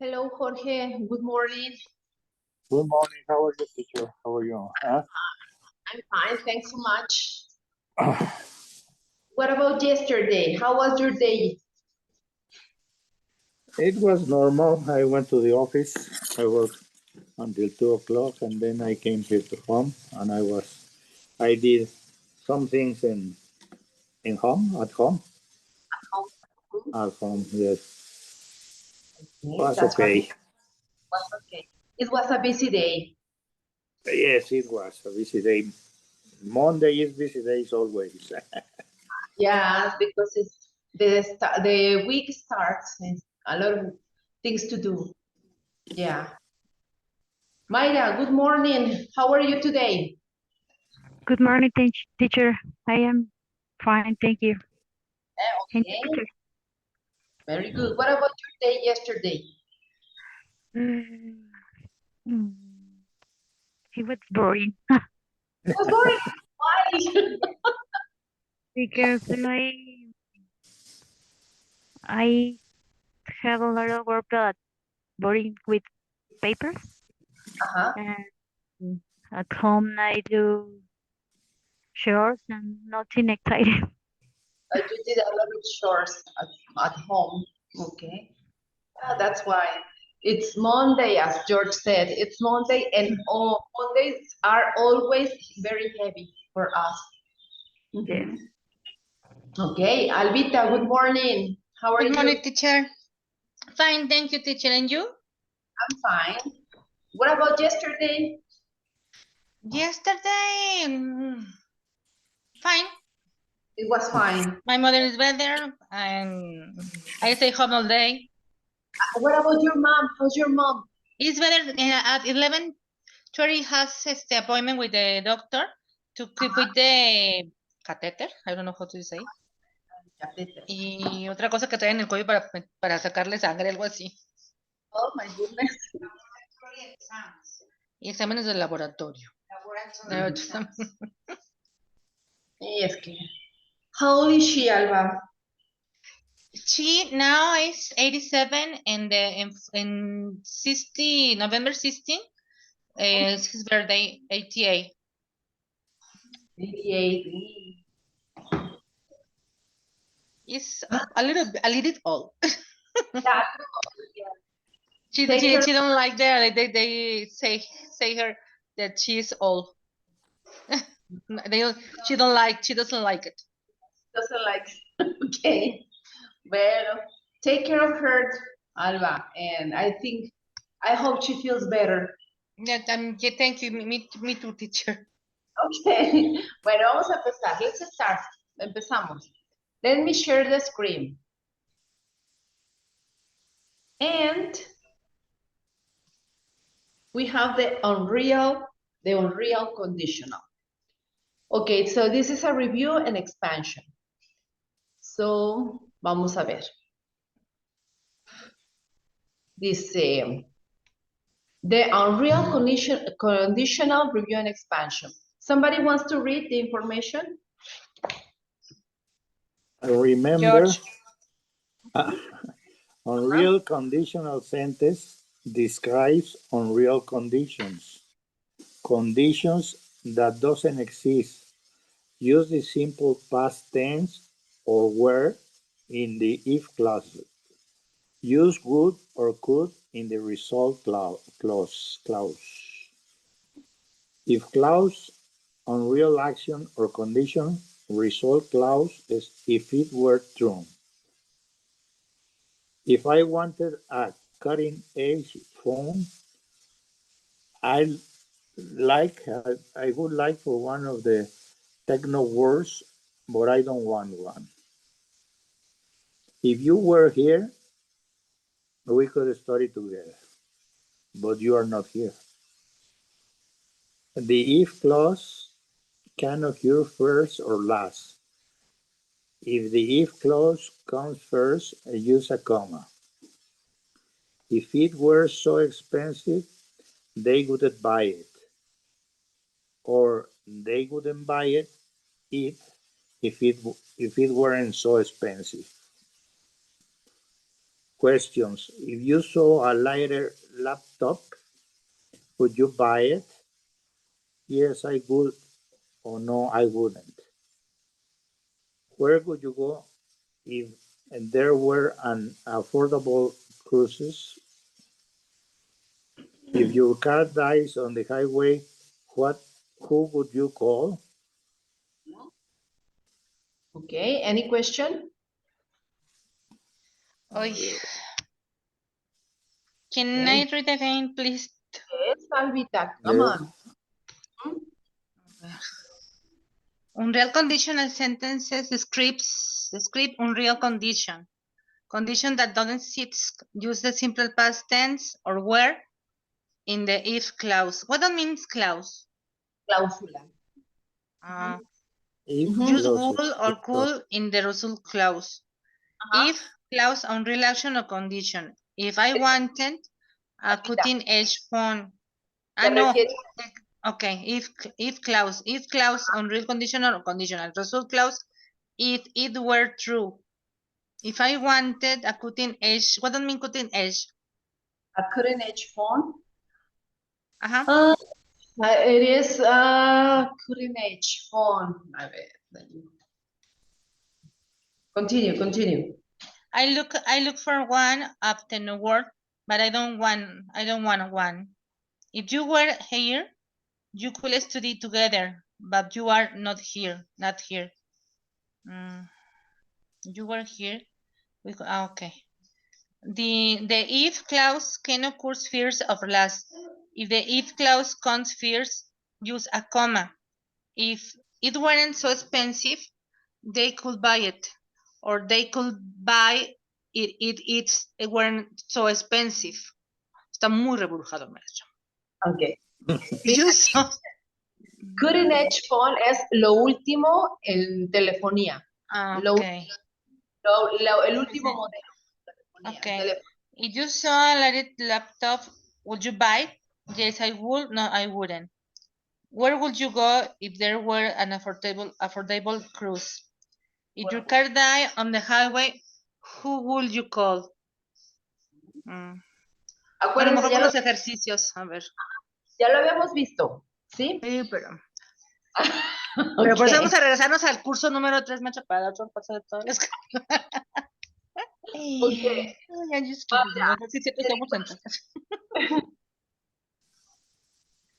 Hello, Jorge. Good morning. Good morning. How are you, teacher? How are you? Huh? I'm fine. Thanks so much. What about yesterday? How was your day? It was normal. I went to the office. I worked until 2 o'clock, and then I came here to home, and I did some things in home, Oh, good. at home. Yes, Okay, was that's right. okay. Was okay. It was a busy day. Yes, it was a busy day. Monday is busy days always. Yeah, because it's the week starts and a lot of things to do. Yeah. Mayra, good morning. How are you today? Good morning, teacher. I am fine, thank you. And you, Okay, teacher? very good. What about your day yesterday? Mm, mm, It was boring It was boring. Why? because I have a lot of work, but boring with papers. Uh-huh. And at home, I do chores and nothing exciting. You did a lot of chores at home. Okay. Yeah, that's why. It's Monday, as George said. It's Monday, and all Mondays are always very heavy for us. Yes. Mhm. Okay, Alvita, good morning. How are Good you? morning, teacher. Fine, thank you, teacher. And you? I'm fine. What about yesterday? Yesterday, fine. It was fine. My mother is better, and I stay home all day. What about your mom? How's your mom? It's better. At 11:30 has the appointment with the doctor to keep with the catheter. I don't know how to say. Y otra cosa que traen en el cuello para sacarle sangre, algo así. Oh my goodness. Y exámenes del laboratorio. Es que. How old is she, Alba? She now is 87, and in 60 November 16 is his birthday, 88. 88. Is a little old. Yeah. Take her. She don't like that. They say her that she's old. She doesn't like it. Doesn't like. Okay. Well, take care of her, Alba, and I hope she feels better. Yeah, thank you. Me too, teacher. Okay. Bueno, vamos a empezar. Let's start. Empezamos. Let me share the screen. And we have the unreal conditional. Okay, so this is a review and expansion. So, vamos a ver. Dice, the unreal conditional review and expansion. Somebody wants to read the information? Remember, George. unreal conditional sentence describes unreal conditions. Conditions that doesn't exist. Use the simple past tense or were in the if clause. Use would or could in the result clause. If clause, unreal action or condition, result clause is if it were true. If I wanted a cutting edge phone, I I would like for one of the techno words, but I don't want one. If you were here, we could study together, but you are not here. The if clause can occur first or last. If the if clause comes first, use a comma. If it were so expensive, they wouldn't buy it. Or they wouldn't buy it if it weren't so expensive. Questions. If you saw a lighter laptop, would you buy it? Yes, I would. Or no, I wouldn't. Where would you go if there were an affordable cruises? If your car dies on the highway, who would you call? Okay, any question? Oy. Can Okay. I read again, please? Yes, Alvita, come Yes. on. Unreal conditional sentences describe unreal condition. Condition that doesn't use the simple past tense or were in the if clause. What that means clause? Cláusula. If Use clauses. will or could in the result clause. If clause unreal action or condition. If I wanted a Alvita, cutting edge phone. ¿te No. refieres? Okay, if clause unreal conditional or conditional. Result clause if it were true. If I wanted a cutting edge, what does mean cutting edge? A cutting edge phone? Uh-huh. It is a cutting edge phone. A ver. Continue. I look for one after the word, but I don't want one. If you were here, you could study together, but you are not here. You were here. Okay. The if clause can occur first or last. If the if clause comes first, use a comma. If it weren't so expensive, they could buy it, or they could buy it weren't so expensive. Está muy reburujado, maestro. Ok. Use Cutting edge phone es lo último en telefonía. Okay. El último modelo de telefonía. Okay. If you saw a lighted laptop, would you buy it? Yes, I would. No, I wouldn't. Where would you go if there were an affordable cruise? If your car died on the highway, who would you call? Bueno, Acuérdense, mejor con los ejercicios. A ver. ya lo habíamos visto, ¿sí? Sí, pero por eso vamos a regresarnos al curso número 3, macho, para dar otro paso de todas las Okay.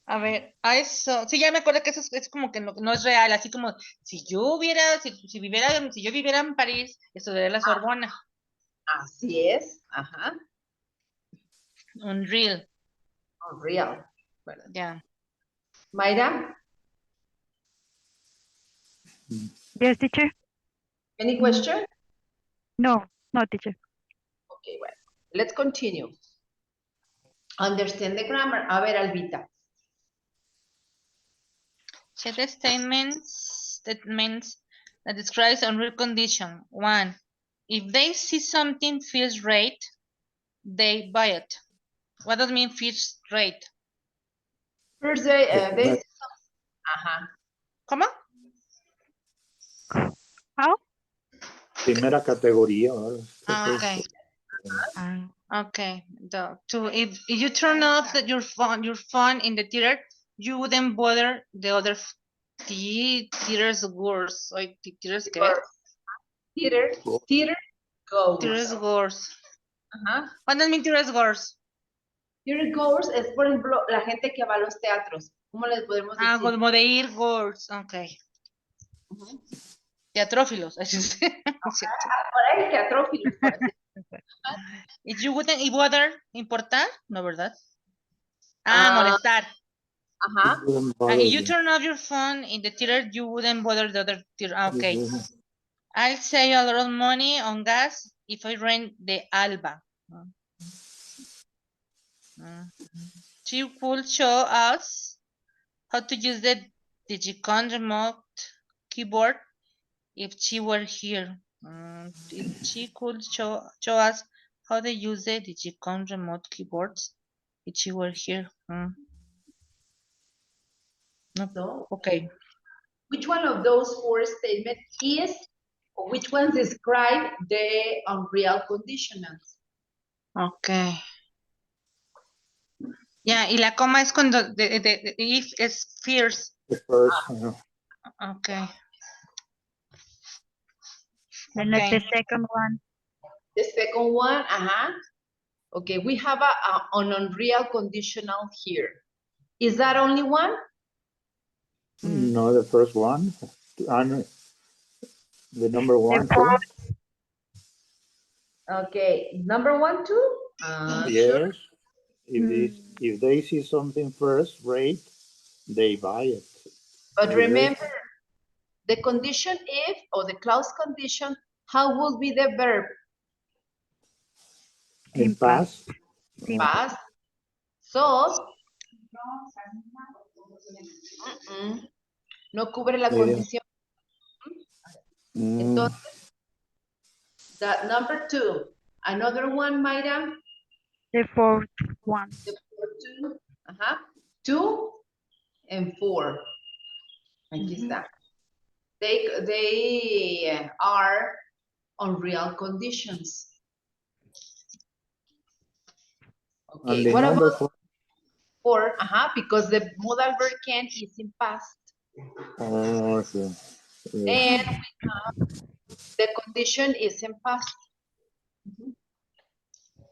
A ver, a eso. Sí, ya me acuerdo que eso es como que no es real, así como si yo viviera en París, estudiaría la Sorbona. Así es, ajá. Unreal. Unreal. ¿Verdad? Ya. Mayra, Yes, teacher. any question? No, teacher. Okay, well, let's continue. Understand the grammar. A ver, Albita. Check the statements that describes unreal condition. 1. If they see something feels right, they buy it. What does mean feels right? First, they ajá. ¿Cómo? How? Primera categoría. Okay. Okay. If you turn off your phone in the theater, you wouldn't bother the other theaters goers. ¿Theaters qué? Theater goes. Theaters goers. Ajá. What does mean theaters goers? Theater goers es, por ejemplo, la gente que va a los teatros. ¿Cómo les podemos decir? Como de ir goers. Okay. Teatrófilos. Por ahí, teatrófilos. Por así. If you wouldn't bother, ¿importar? No, ¿verdad? Molestar. Ajá. If you turn off your phone in the theater, you wouldn't bother the other theater. Okay. I'll save a lot of money on gas if I rent the Alba. She could show us how to use the Digicon remote keyboard if she were here. If she could show us how to use the Digicon remote keyboards if she were here. No. Okay. Which one of those four statements is, or which ones describe the unreal conditionals? Okay. Ya, y la coma es cuando the if es fierce. The first, Okay. And like the Okay. second one, The second one, okay, we have an unreal conditional here. Is that only one? no, the first one, and the number one, the too. Okay, number one, too? Sure. Yes. If they see something first rate, they buy it. But If remember, the condition if or the clause condition, how will be the verb? in past, Past. So, no cubre la condición. Entonces, that number two. Another one, Mayra. the fourth one. The two. 2 and 4. Aquí está. They are on real conditions. and Okay, the what number about 4. 4? Because the modal verb can is in past. Oh, okay. Yeah. And the condition is in past.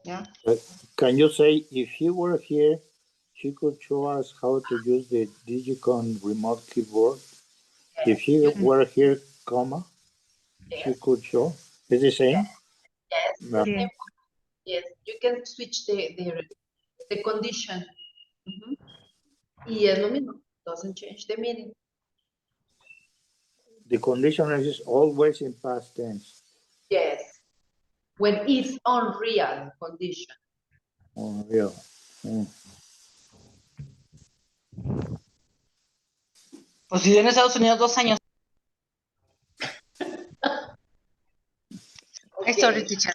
Yeah. But can you say if he were here, she could show us how to use the Digicon remote keyboard? If he were here, comma, she Yes. could show. Is the same? Yes. No. Yeah. Yes. You can switch the condition. Y es lo mismo. Doesn't change the meaning. The condition is always in past tense. Yes. When it's on real condition. Oh, yeah. Pues viví en Estados Unidos 2 años. Okay. Sorry, teacher.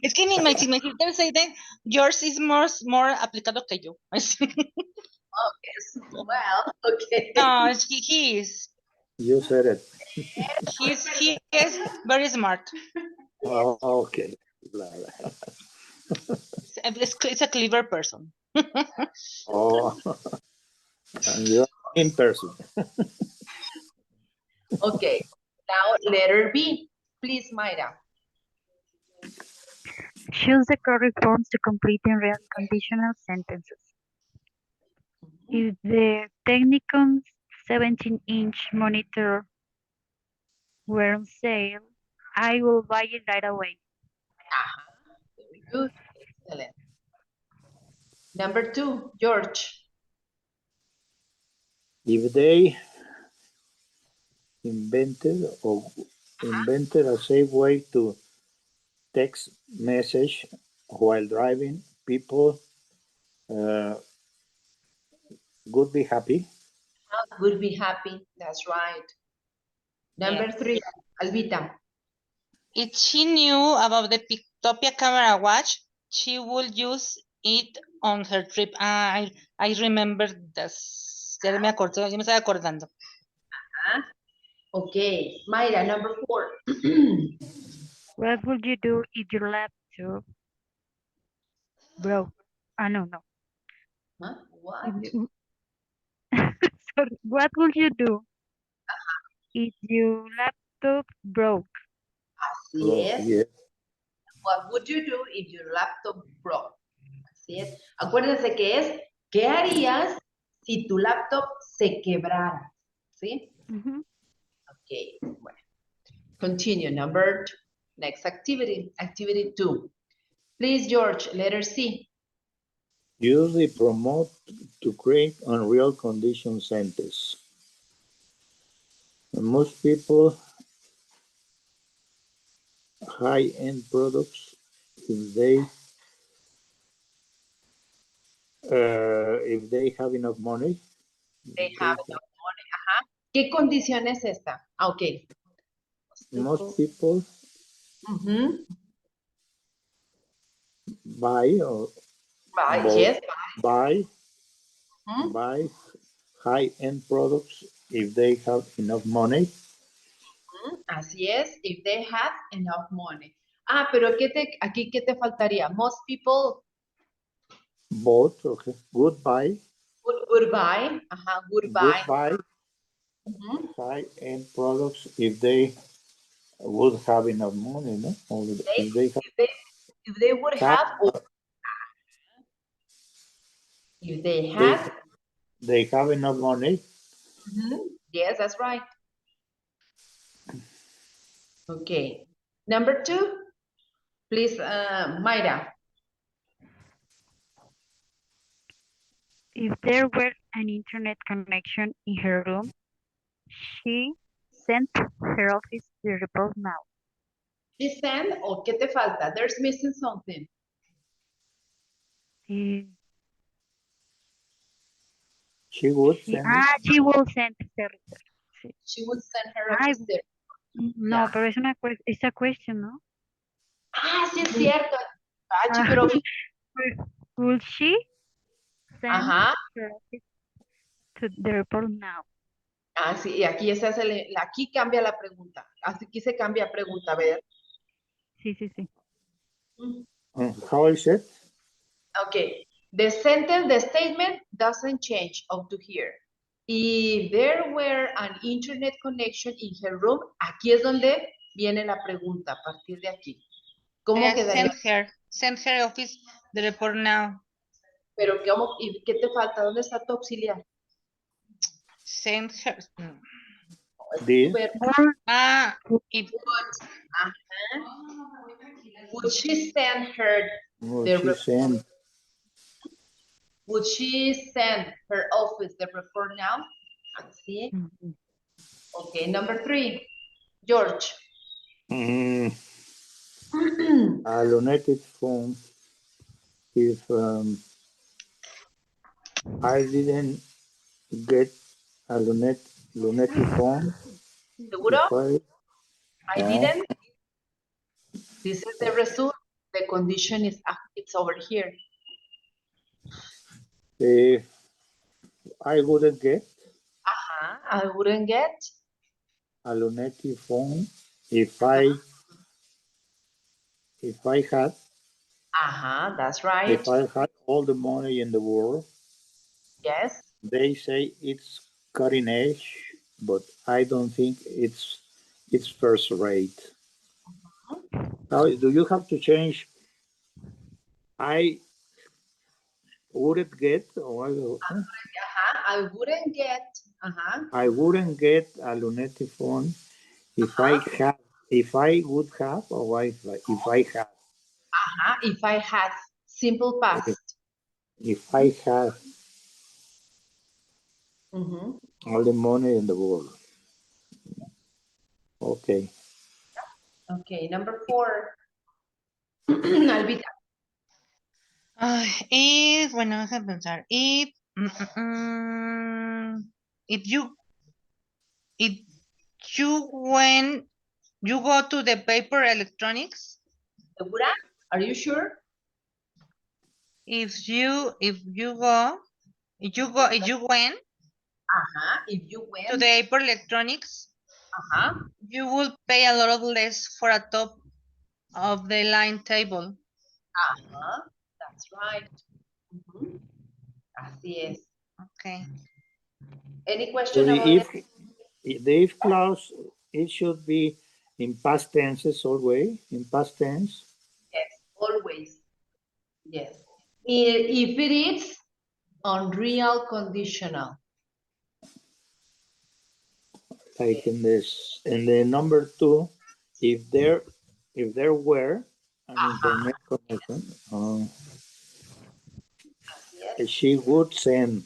Es que mi sister say that yours is more aplicado que yo. Oh, yes. Well, okay. No, he is. You said it. He is very smart. Oh, okay. Blah, blah. It's a clever person. Oh, and you're in person. Okay. Now letter B. Please, Mayra. Choose the correct forms to complete in real conditional sentences. If the Technicon's 17-inch monitor were on sale, I will buy it right away. Very good. Excellent. Number 2, George. If they invented a safe way to text message while driving, people would be happy. Would be happy. That's right. Number 3, Alvita. If she knew about the Pictopia camera watch, she would use it on her trip. I remember this. Ya me acordé, ya me estaba acordando. Okay. Mayra, number 4. What would you do if your laptop broke? No. Huh? What? Sorry, what would you do if your laptop broke? Yes. Yeah. What would you do if your laptop broke? Así es. Acuérdense que es, ¿qué harías si tu laptop se quebrara? ¿Sí? Okay. Bueno. Continue. Number 2. Next activity. Activity 2. Please, George, letter C. Use the promote to create unreal condition sentence. Most people high-end products, if they have enough money. They have enough money. ¿Qué condición es esta? Ok. Most people buy or Yes. buy high-end products if they have enough money. Así es, if they have enough money. Ah, pero aquí, ¿qué te faltaría? Most people Both, okay. Goodbye. goodbye. Ajá, goodbye. Goodbye. Mhm. High-end products if they would have enough money, no? Or if they have, If they would have have, or if they they, had. they have enough money. Yes, that's right. Okay. Number 2, please, Mayra. If there were an internet connection in her room, she sent her office the report now. She sent, o ¿qué te falta? There's missing something. Eh, She would send it. she will send the report. Sí. She would send her Ay, office there. no, Ya. pero es a question, ¿no? Ah, sí es cierto. Pachi, Ah, pero will she send ajá. her office to the report now? Ah, sí, y aquí se hace, aquí cambia la pregunta. Aquí se cambia pregunta, a ver. Sí, sí, sí. How is it? Okay. The sentence, the statement doesn't change up to here. If there were an internet connection in her room, aquí es donde viene la pregunta, a partir de aquí. ¿Cómo quedaría? Send her office the report now. Pero ¿cómo, y qué te falta? ¿Dónde está tu auxiliar? Send her. This. Ah, if Would she send her Would the she report? send? Would she send her office the report now? Así. Okay, number 3, George. A lunatic phone. If I didn't get a lunatic phone, ¿Seguro? if I didn't. This is the result. The condition is it's over here. if I wouldn't get I wouldn't get. a lunatic phone if I had That's right. if I had all the money in the world. Yes. They say it's cutting edge, but I don't think it's first rate. Now, do you have to change? I wouldn't get, or I wouldn't get. I wouldn't get a lunatic phone if I had, if I would have, or if I had. If I had. Simple past. If I had all the money in the world. Okay. Okay, number 4. Albita. bueno, déjame pensar. If when you go to the paper electronics, ¿Segura? Are you sure? if you went If you to went. the paper electronics, you will pay a lot of less for a top of the line table. That's right. Así es. Okay. Any So question the about if clause, it should be in past tenses always, in past tense. Yes, always. Yes. If it is unreal conditional. Like in this, in the number 2, if there were an internet connection, Yes. she would send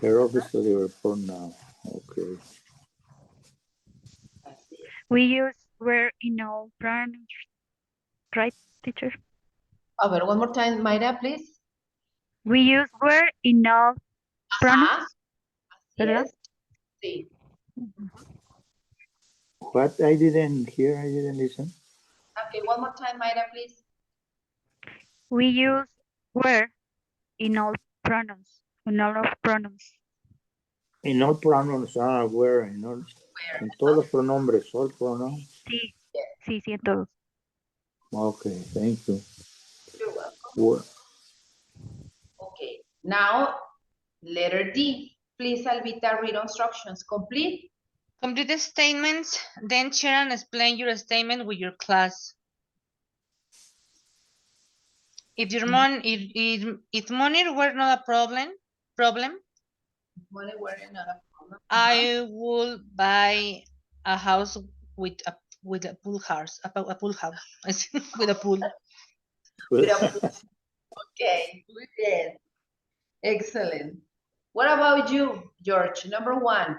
her office to the report now. Okay. We use were in all pronouns, right, teacher? One more time, Mayra, please. We use were in all pronouns, ¿verdad? Yes. Sí. What? I didn't hear, I didn't listen. Okay, one more time, Mayra, please. We use were in all pronouns, in all of pronouns. En all pronouns, were, en todos los pronombres, all pronouns. Sí, sí, sí, en todos. Okay, thank you. You're welcome. Well, Okay, now letter D. Please, Alvita, read instructions. Complete. Complete the statements, then share and explain your statement with your class. If your if money were not a problem, Money were not a problem. I would buy a house with a pool house, a pool house with a pool. With a okay, good. Excellent. What about you, George? Number one.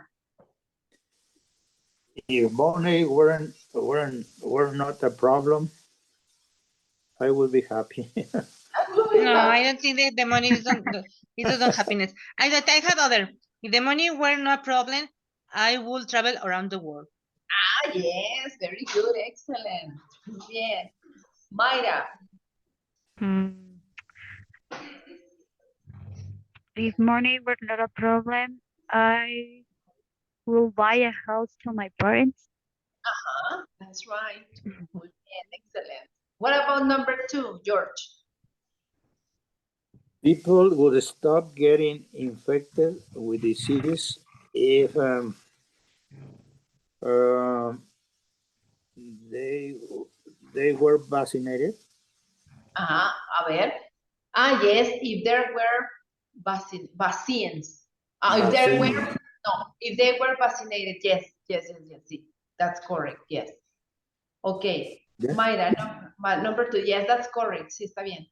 if money were not a problem, I would be happy. No, I don't think that the money it doesn't happiness. I have other. If the money were not a problem, I would travel around the world. Ah, yes, very good, excellent. Bien. Mayra. Hmm. If money were not a problem, I will buy a house to my parents. That's right. Muy bien, excellent. What about number two, George? People would stop getting infected with disease if um, they they were vaccinated. A ver. Ah, yes, if there were vaccines. If there were, Vaccine. no, if they were vaccinated, yes, sí. That's correct, yes. Okay. Yeah. Mayra, number two, yes, that's correct, sí, está bien.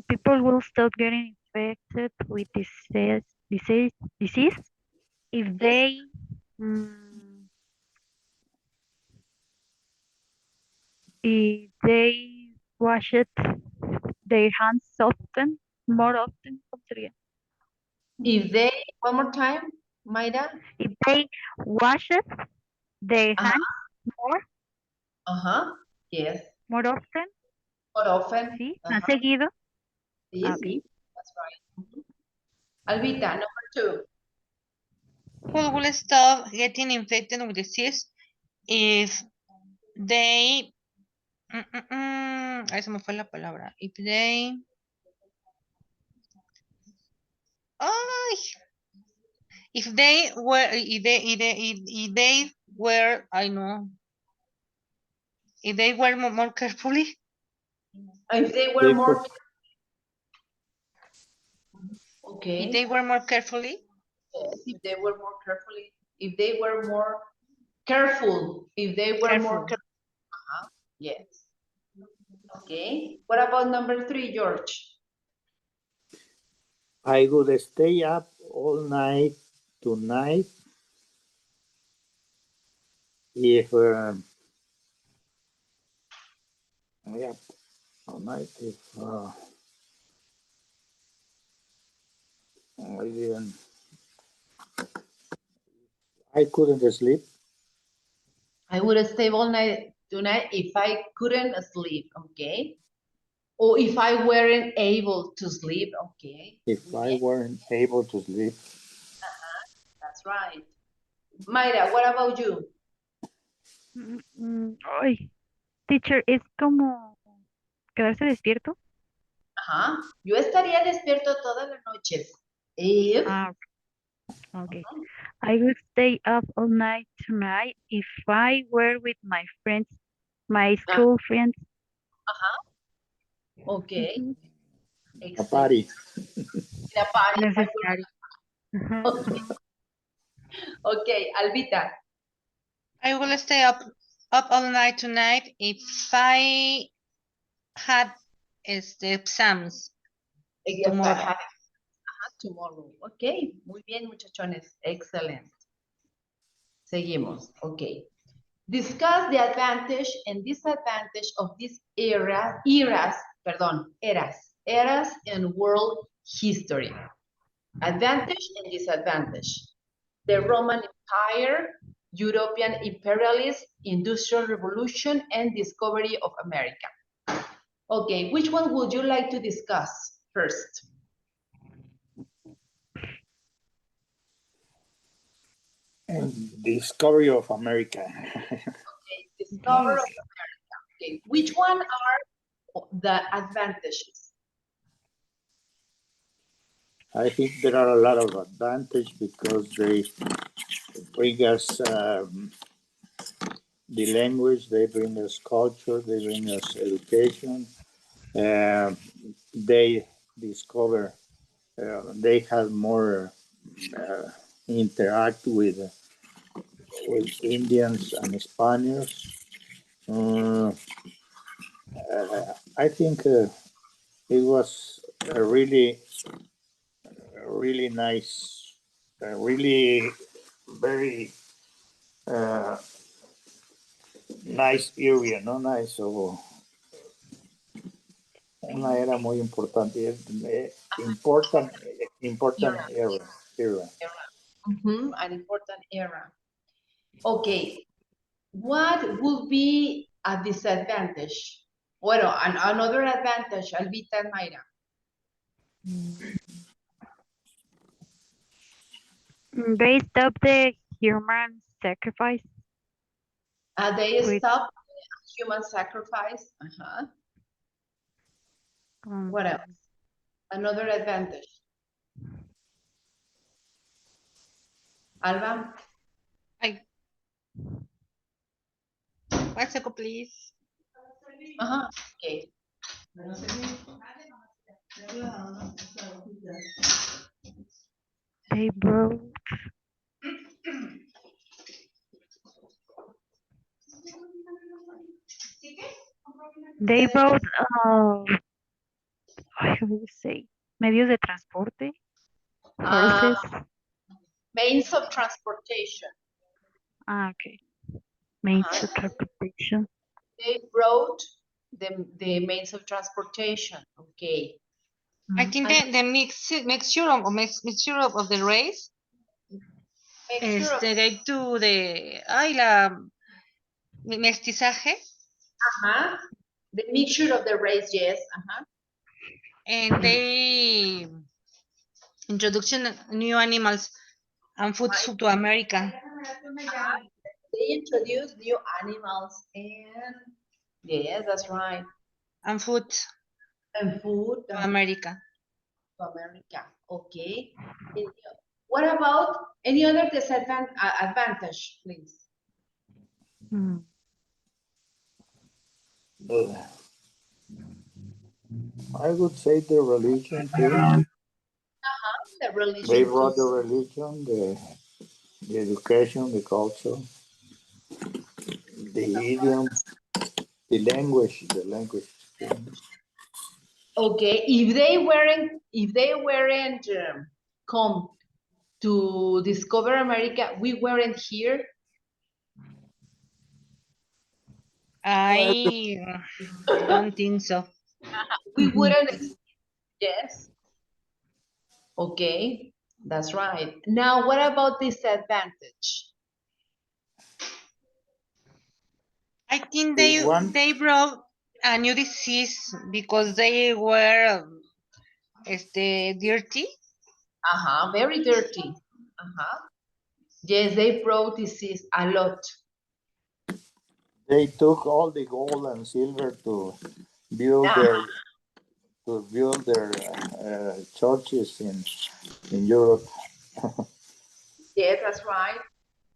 People will stop getting infected with disease if they mm, if they wash their hands more often. ¿Cómo sería? If they, one more time, Mayra. If they wash their Uh-huh, hands yes, more often, more often. ¿sí? Más seguido. Sí, Ah, okay. sí, that's right. Alvita, number two. Who will stop getting infected with disease if they ahí se me fue la palabra. If they ay, if they were if they were I know if they were more carefully If they were They more, put okay. if they were more carefully Yes, if they were more carefully, if they were more careful, if they were more careful. careful, yes. Okay. What about number three, George? I would stay up all night tonight if yeah, all night if I didn't I couldn't sleep. I would stay all night tonight if I couldn't sleep, okay? Or if I weren't able to sleep, okay? If I weren't able to sleep. That's right. Mayra, what about you? Ay, teacher, es como quedarse despierto. Yo estaría despierto todas las noches. If, Ah, okay. I would stay up all night tonight if I were with my friends, my school friends. okay, Ujú. A excellent. party. In a party, if I Necesario. Ajá. were- okay, Alvita. I will stay up all night tonight if I had exams tomorrow. Tomorrow. Ok, muy bien, muchachones. Excelente. Seguimos. Ok. Discuss the advantage and disadvantage of these eras in world history. Advantage and disadvantage. The Roman Empire, European imperialism, Industrial Revolution, and discovery of America. Okay, which one would you like to discuss first? And discovery of America. Discover of America. Okay, which one are the advantages? I think there are a lot of advantages because they bring us the language, they bring us culture, they bring us education. They discover, they have more interact with Indians and Spaniards. Uh, I think it was a really nice, really very uh, nice area, no nice, so una era muy importante, important, important era. An important era. Okay, what would be a disadvantage? Bueno, another advantage, Albita and Mayra. They stop the human sacrifice. They with stop human sacrifice. What else? Another advantage. Alba? Ay. 1 second, please. Okay. they brought they brought how do you say medios de transporte horses. Means of transportation. Okay, means of transportation. They brought the means of transportation. Okay. I think the mixture of the race gave to the la mestizaje. The mixture of the race, yes. And they introduction new animals and food to America. They introduced new animals and yes, that's right. And food to America. Okay. What about any other advantage, please? I would say the religion too. The religion. They brought the religion, the education, the culture, the idiom, the language. Okay, if they weren't come to discover America, we weren't here. I don't think so. We wouldn't. Yes. Okay, that's right. Now, what about disadvantage? I think they brought a new disease because they were dirty. Very dirty. Yes, they brought disease a lot. They took all the gold and silver to build their churches in Europe. Yes, that's right.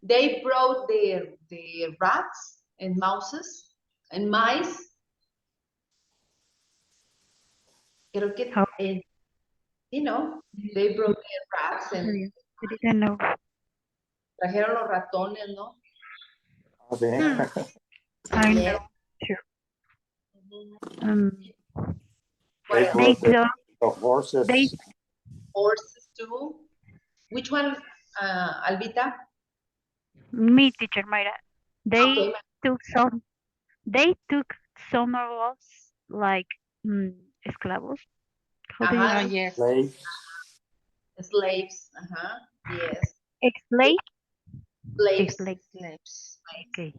They brought the rats and mouses and mice. Creo que, they brought the rats and I didn't know. trajeron los ratones, ¿no? I know. Sure. They brought the horses. Horses too. Which one, Albita? Me, teacher Mayra. They Okay. took some of us like esclavos. How do you Yes. Slaves. Yes. Slaves. Okay.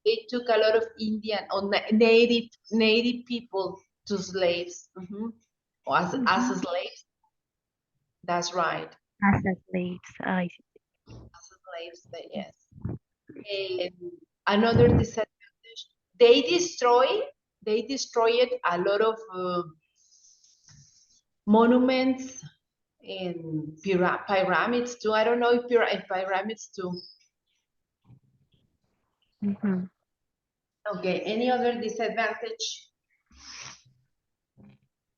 They took a lot of Indian or native people to slaves. Or as slaves. That's right. As slaves, I see. As slaves, yes. And another disadvantage. they destroyed a lot of monuments and pyramids too. I don't know if pyramids too. Mhm. Okay, any other disadvantage?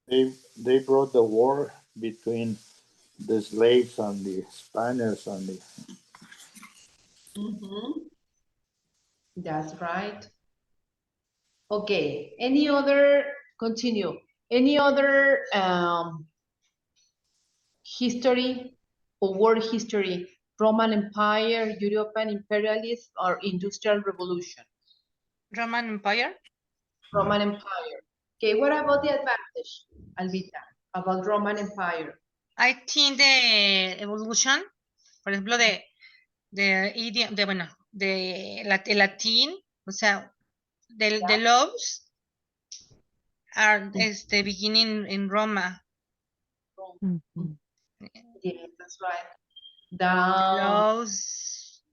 They brought the war between the slaves and the Spaniards and the That's right. Okay, any other, continue. Any other history or world history? Roman Empire, European imperialism, or Industrial Revolution? Roman Empire. Roman Empire. Okay, what about the advantage, Albita, about Roman Empire? I think the evolution, por ejemplo, de idioma, bueno, el latín, o sea, the laws are beginning in Roma. Mhm. Yes, that's right. The laws.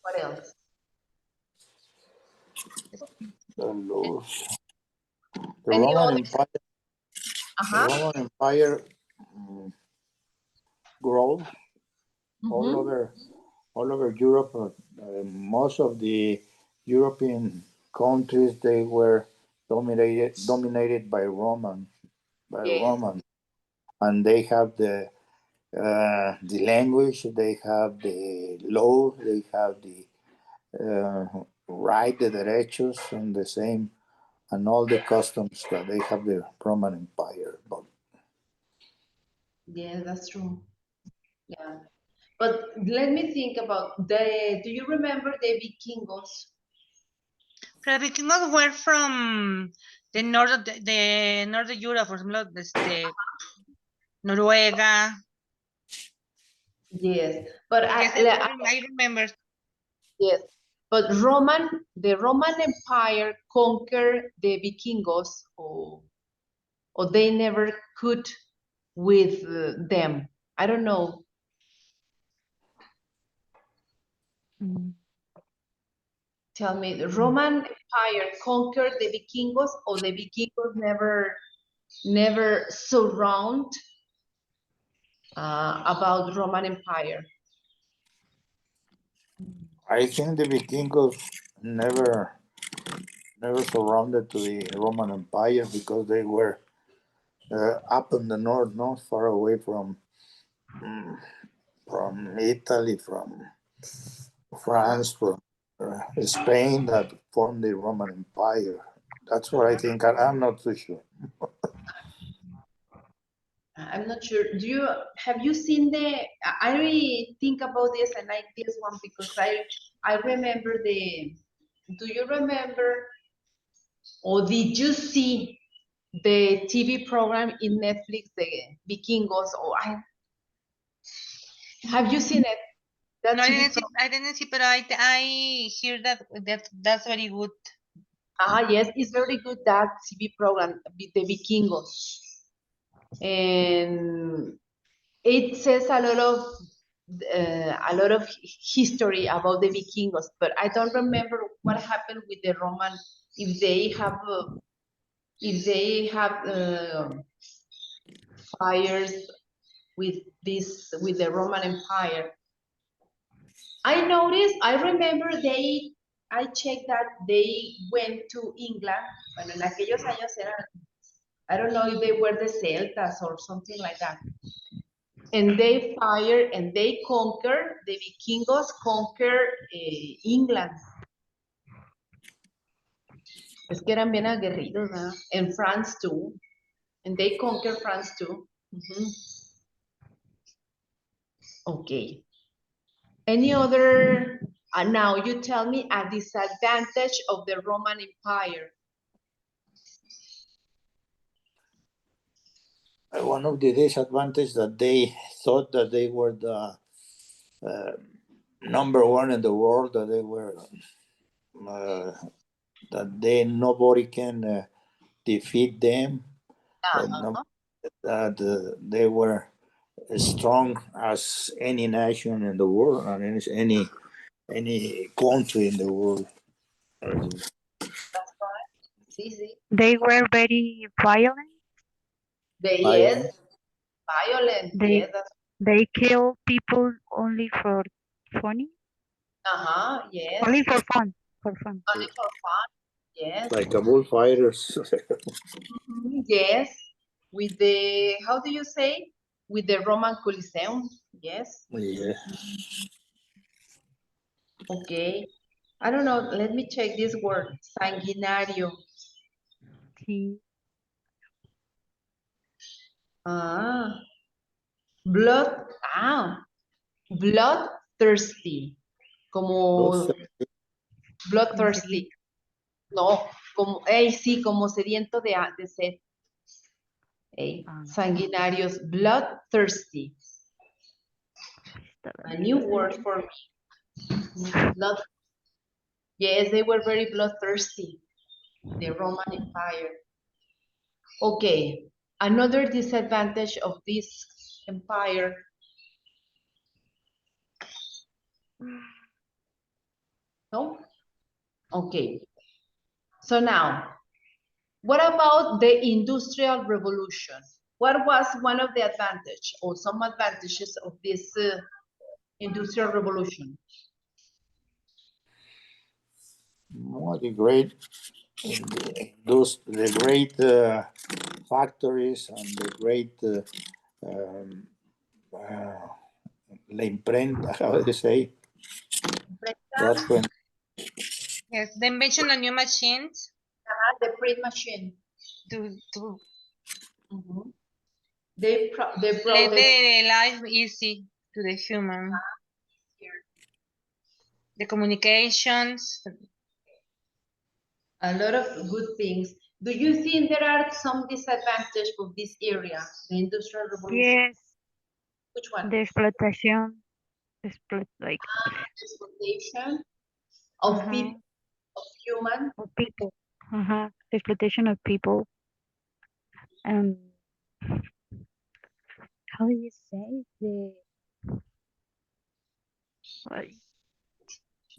What else? The Any Roman other? Empire. The Uh-huh. Roman Empire grew all Mhm. over Europe. Most of the European countries, they were dominated by Yes, Roman, and they have the language, they have the law, they have the right, the derechos, and the same, and all the customs that they have the Roman Empire. But yes, that's true. Yeah. But let me think about do you remember the Vikingos? Pero vikingos were from the north of the northern Europe, por ejemplo, Noruega. Yes, but Yes, I remember. yes, but the Roman Empire conquered the Vikingos, or they never could with them. I don't know. Mm. Tell me, the Roman Empire conquered the Vikingos, or the Vikingos never surround about Roman Empire? I think the Vikingos never surrounded to the Roman Empire because they were up in the north, not far away mm, from Italy, from France, from Spain, that formed the Roman Empire. That's what I think. I'm not too sure. I'm not sure. Have you seen I really think about this and like this one because I remember do you remember or did you see the TV program in Netflix, the Vikingos? Have you seen it? That No, TV program? I didn't see, but I hear that's very good. Yes, it's very good, that TV program, the Vikingos. And it says a lot of history about the Vikingos, but I don't remember what happened with the Roman. If they have fires with the Roman Empire. I remember I checked that they went to England. Bueno, en aquellos años I don't know if they were the Celtas or something like that. And they fire and they conquer, the Vikingos conquer England. Es que eran bien aguerridos, ¿verdad? And France too. And they conquer France too. Okay. Any other, now you tell me a disadvantage of the Roman Empire. One of the disadvantages that they thought that they were the number one in the world, that they were nobody can defeat them, that they were as strong as any nation in the world, and any any country in the world. That's right. It's easy. They were very violent. Yes, violent. They Yes, that's they kill people only for funny, yes. only for fun, for fun. Only for fun. Yes. Like a bullfighters. Yes. With the, how do you say? With the Roman Coliseum. Yes. Yeah. Okay. I don't know. Let me check this word. Sanguinario. Sí. Ah. Blood. Ah. Bloodthirsty. Como bloodthirsty. Sediento. No, como, sí, como sediento de sed. Ah, Sanguinarios, bloodthirsty. está A bien. new word for me. Blood. Yes, they were very bloodthirsty. The Roman Empire. Okay, another disadvantage of this empire. No? Okay. So now, what about the Industrial Revolution? What was one of the advantage or some advantages of this Industrial Revolution? The great, the great factories and the great la imprenta, how do you say? That's when Yes, they mentioned a new machines The print machine. to Mhm. They brought let the the life easy to the human. The communications. a lot of good things. Do you think there are some disadvantage of this area, the Industrial Revolution? Yes, Which one? the exploitation, like Exploitation of people, of human. of people. The exploitation of people. And how do you say like,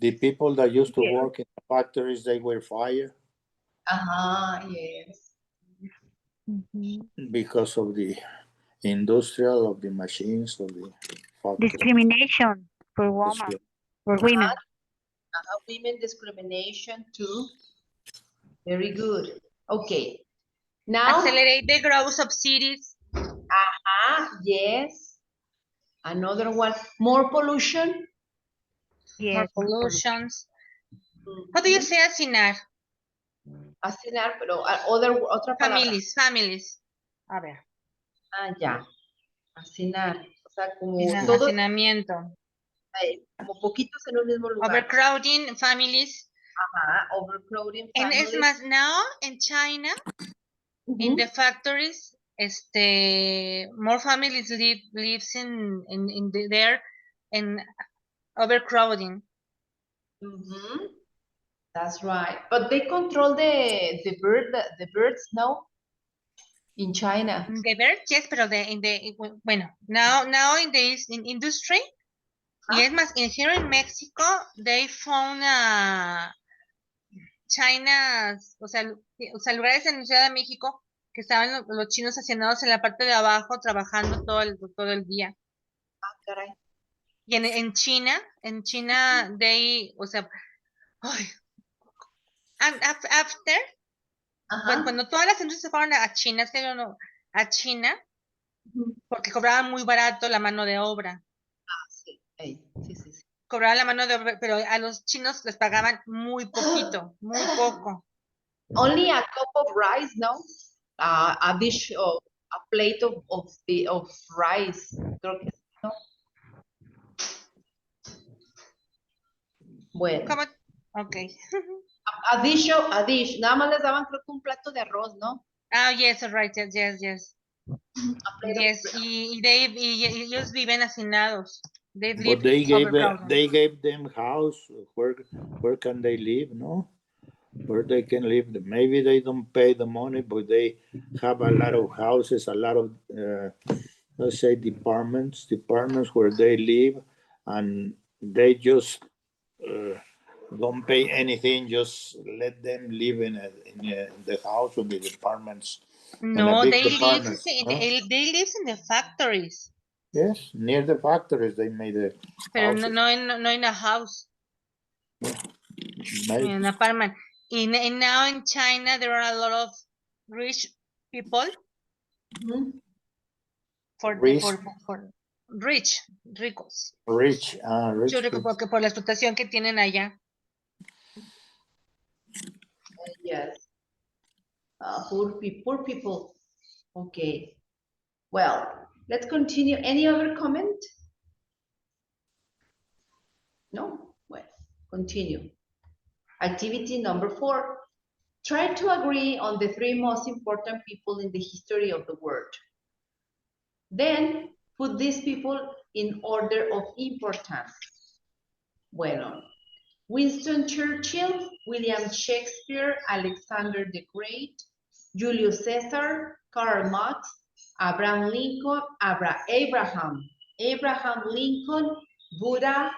the people that used to yeah, work in the factories, they were fired Yes. because of the industrial of the machines of the factory. discrimination for women, for women. Women discrimination too. Very good. Okay. Now, Accelerate the growth of cities. yes. Another one. More pollution. More Yes, more pollution. pollutions. How do you say hacinar? Hacinar, pero otra palabra. Families. A ver. Ya. Hacinar. O sea, como todos, Hacinamiento. como poquitos en un mismo lugar. Overcrowding families. Overcrowding And families. es más, now in China, in the factories, more families lives there and overcrowding. That's right. But they control the birds, no? In China. The bird, yes, pero bueno, now in the industry, y es más, here in Mexico, they found China, o sea, lugares en Ciudad de México que estaban los chinos hacinados en la parte de abajo trabajando todo el día. Caray. Y en China, they, o sea, after, cuando todas las industrias se fueron a China, es que yo no, a China, porque cobraban muy barato la mano de obra. Sí. Cobraban la mano de obra, pero a los chinos les pagaban muy poquito, muy poco. Only a cup of rice, no? A dish of a plate of rice. Creo que no. Bueno. ¿Cómo? Ok. A dish. Nada más les daban creo que un plato de arroz, ¿no? Yes, right, yes. Yes, y ellos viven hacinados. But they gave them house. Where can they live? No, where they can live. Maybe they don't pay the money, but they have a lot of houses, a lot of let's say departments where they live, and they just don't pay anything, just let them live in the house or the departments. No, big they live department, they live in the factories, Yes, near the factories they made the pero houses. no in a house, in Made, an apartment. And now in China there are a lot of rich people Mhm. for Rich. rich, ricos. rich Yo creo que people. porque por la explotación que tienen allá. Yes. Poor people. Okay. Well, let's continue. Any other comment? No? Well, continue. Activity number 4. Try to agree on the 3 most important people in the history of the world. Then put these people in order of importance. Bueno, Winston Churchill, William Shakespeare, Alexander the Great, Julius Caesar, Karl Marx, Abraham Lincoln, Abraham Lincoln, Buddha,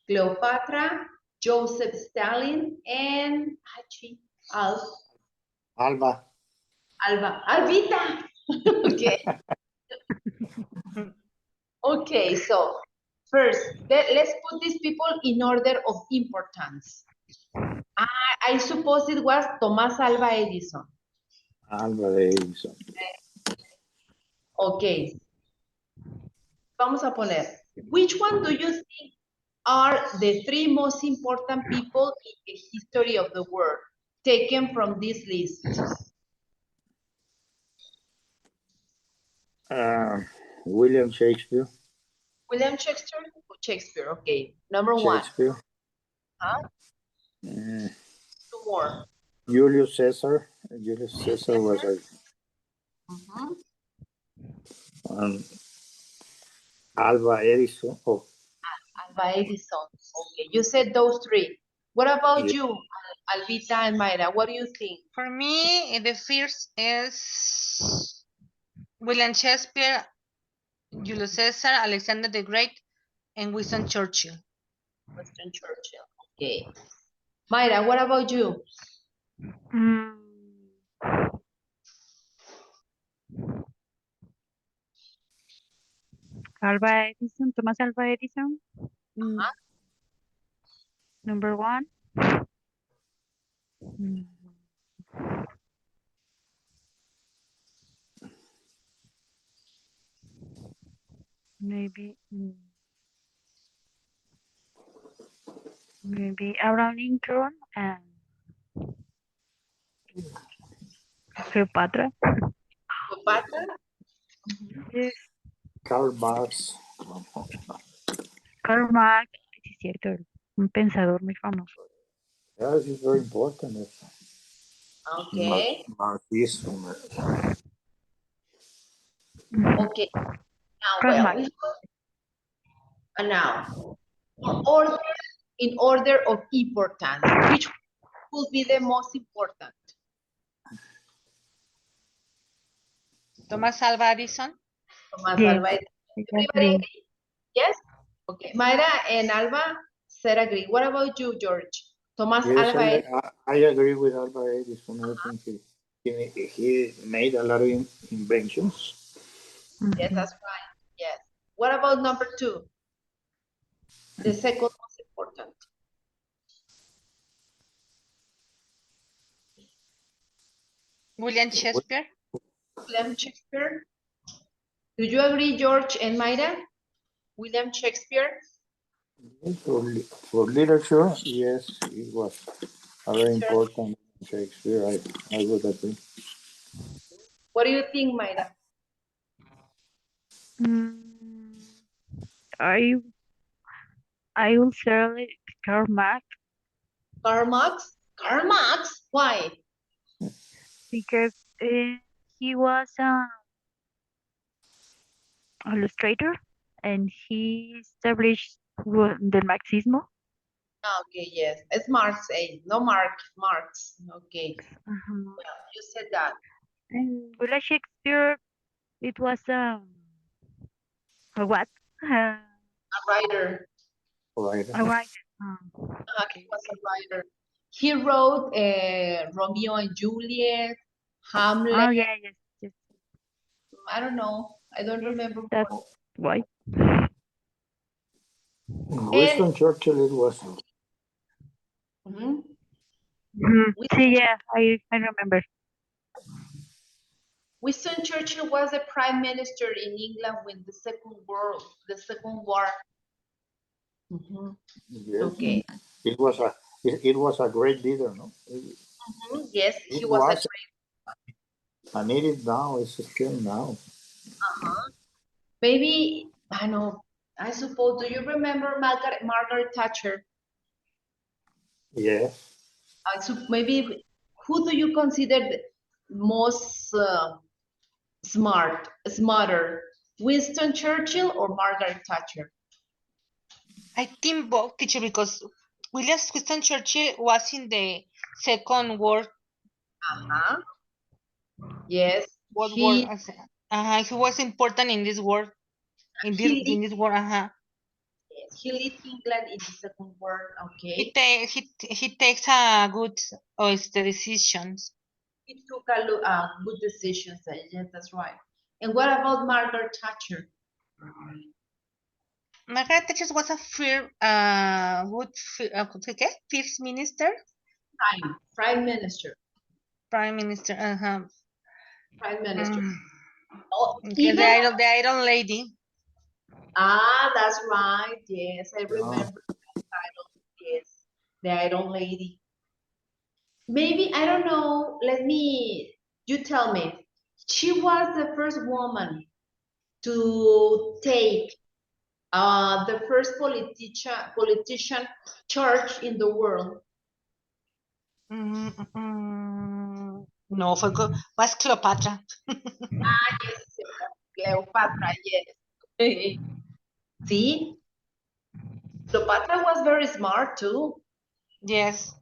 Cleopatra, Joseph Stalin, and Alba. Alvita. Okay. Okay, so first, let's put these people in order of importance. I suppose it was Thomas Alva Edison. Alba Edison. Okay. Vamos a poner, which one do you think are the 3 most important people in the history of the world taken from this list? William Shakespeare. William Shakespeare, okay. Number 1. Shakespeare. Huh? Mm, 2 more. Julius Caesar. Julius Caesar was a Alba Edison. Oh, Alva Edison. Okay, you said those 3. What about yeah. you, Alvita and Mayra? What do you think? For me, the first is William Shakespeare, Julius Caesar, Alexander the Great, and Winston Churchill. Winston Churchill. Okay. Mayra, what about you? Mm, Alva Edison, Thomas Alva Edison. Number 1. Mm, Maybe maybe Abraham Lincoln and Cleopatra. Cleopatra? Yes. Karl Marx. Karl Marx, sí es cierto, un pensador muy famoso. Yeah, this is very important. Okay. Marxism. Okay. Now, Karl well, Marx. now, in order of importance, which will be the most important? Thomas Alva Edison. Thomas Yes, Alva. I Everybody agree. agree? Yes? Okay. Mayra and Alba said agree. What about you, George? Thomas Yes, Alva. I agree with Alba Edison. I think he made a lot of inventions. Yes, that's right. Yes. What about number 2? The second most important. William Shakespeare. William Shakespeare. Do you agree, George and Mayra? William Shakespeare? For literature, yes, it was a very important Shakespeare. I would agree. What do you think, Mayra? Mm, I I will say Karl Marx Karl Marx? Karl Marx? Why? because he was an illustrator and he established the Marxismo. Okay, yes. It's Marx, no Marx. Okay. Uh-huh. Well, you said that. And William Shakespeare, it was a what? A writer. Right. A writer. He was a writer. He wrote Romeo and Juliet, Hamlet. Oh yeah, yes, yes. I don't know. I don't remember. That's why. Winston Churchill, it was. Mhm. See, yeah, I remember. Winston Churchill was the prime minister in England when the Second War. Mhm. Yes. Okay. It was a great leader, no? Yes, It he was a was, and it is now. It's still now. maybe I know. I suppose. Do you remember Margaret Thatcher? Yes. Maybe who do you consider the most smarter, Winston Churchill or Margaret Thatcher? I think both, teacher, because William Winston Churchill was in the Second World Yes, War. He was important in this war. In he this war, he led England in the Second War. Okay, he takes a good the decisions. he took good decisions. Yes, that's right. And what about Margaret Thatcher? Margaret Thatcher was a first minister, Prime Minister. prime minister. Prime Minister. Okay, the Iron Lady. That's right. Yes, I remember the title. Yes, the Iron Lady. Maybe, I don't know, you tell me. She was the first woman to take the first politician church in the world. No, was Cleopatra. Yes, Cleopatra, yes. See, Cleopatra was very smart too. Yes.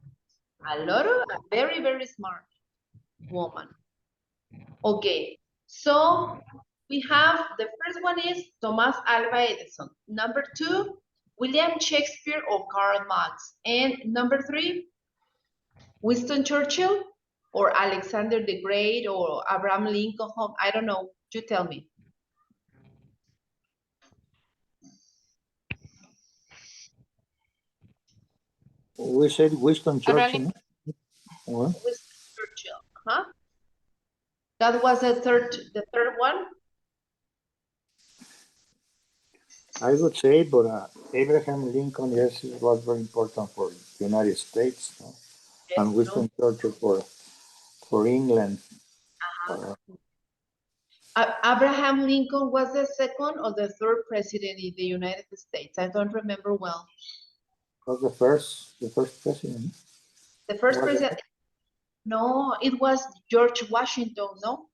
A very, very smart woman. Okay, so we have the first one is Thomas Alva Edison. Number 2, William Shakespeare or Karl Marx. And number 3, Winston Churchill or Alexander the Great or Abraham Lincoln. I don't know. You tell me. We said Winston Churchill. What? Winston Churchill. Huh? That was the third one. I would say, but Abraham Lincoln, yes, it was very important for the United States, no? Yes, And Winston Churchill for England. Abraham Lincoln was the second or the third president in the United States. I don't remember well. Was the first president. The first Was president. No, it was George Washington, no?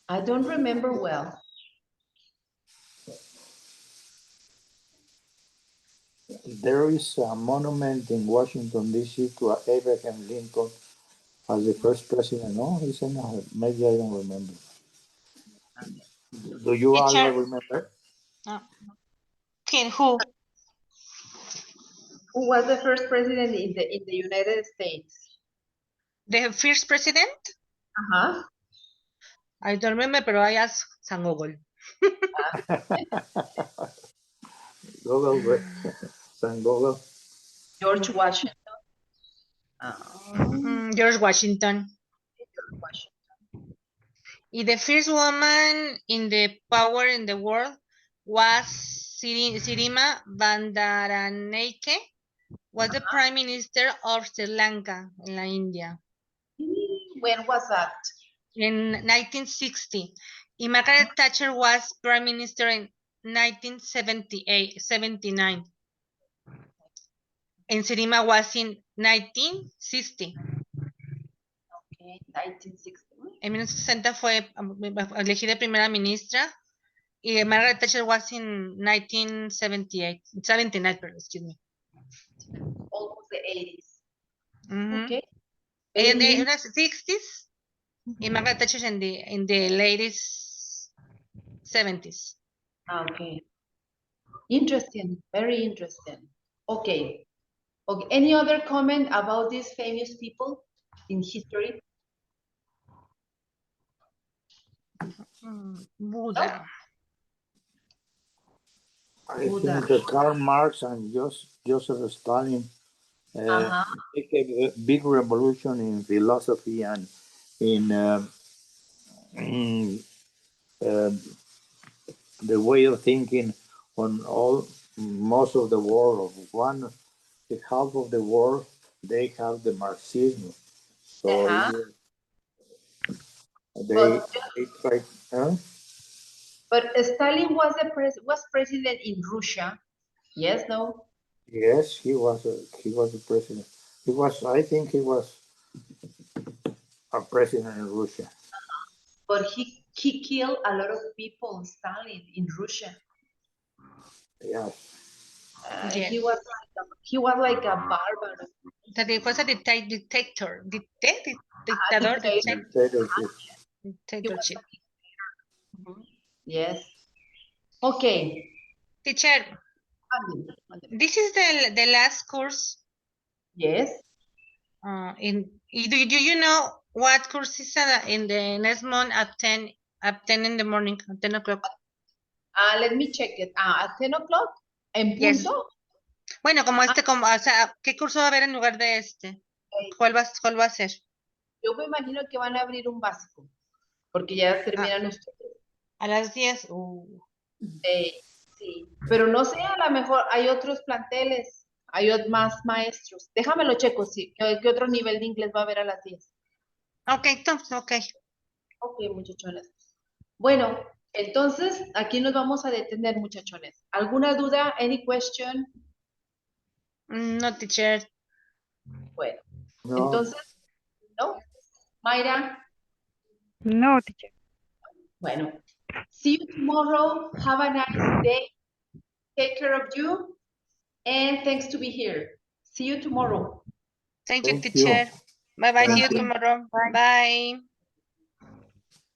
I don't remember well. There is a monument in Washington, D.C. to Abraham Lincoln as the first president. No, he said no. Maybe I don't remember. Do you all remember? Who? Who was the first president in the United States? The first president? Uh-huh. I don't remember, pero I asked San Google. Google, San Google. George Washington. George Washington. George Washington. The first woman in the power in the world was Sirima Bandaranaike, was the prime minister of Sri Lanka in India. When was that? In 1960. And Margaret Thatcher was prime minister in 1979. And Sirima was in 1960. Okay, 1960. En 1960 fue elegida primera ministra. Y Margaret Thatcher was in 79, excuse me. Almost the 80s. Okay. In the 60s, and Margaret Thatcher in the late 70s. Okay. Interesting, very interesting. Okay. Okay. Any other comment about these famous people in history? Buddha. I Buddha. think that Karl Marx and Joseph Stalin make a big revolution in philosophy and in the way of thinking on most of the world. The half of the world, they have the Marxism. So they But try. Huh? but Stalin was president in Russia. Yes, no. Yes, he was a president. I think he was a president in Russia. But he killed a lot of people, Stalin, in Russia. Yes. Yes. He was like a barbaro. That it was a dictator. Dictador. Dictator. Dictatorship. He was Dictatorship. Yes. Okay. Teacher, this is the last course. Yes. Do you know what course is in the next month at 10 in the morning, at 10 o'clock? Let me check it. At 10 o'clock en Yes. punto. Bueno, o sea, ¿qué curso va a haber en lugar de este? ¿Cuál va a ser? Yo me imagino que van a abrir un básico, porque ya terminan ustedes. A las 10. Sí, pero no sé, a lo mejor hay otros planteles, hay más maestros. Déjamelo checo, sí. ¿Qué otro nivel de inglés va a haber a las 10? Ok, entonces, ok. Ok, muchachones. Bueno, entonces aquí nos vamos a detener, muchachones. ¿Alguna duda? Any question? No, teacher. Bueno, No. entonces, ¿no? Mayra, No, teacher. bueno. See you tomorrow. Have a nice day. Take care of you. And thanks to be here. See you tomorrow. Thank you, Thank you. teacher. Bye-bye. See Thank you you. tomorrow. Bye.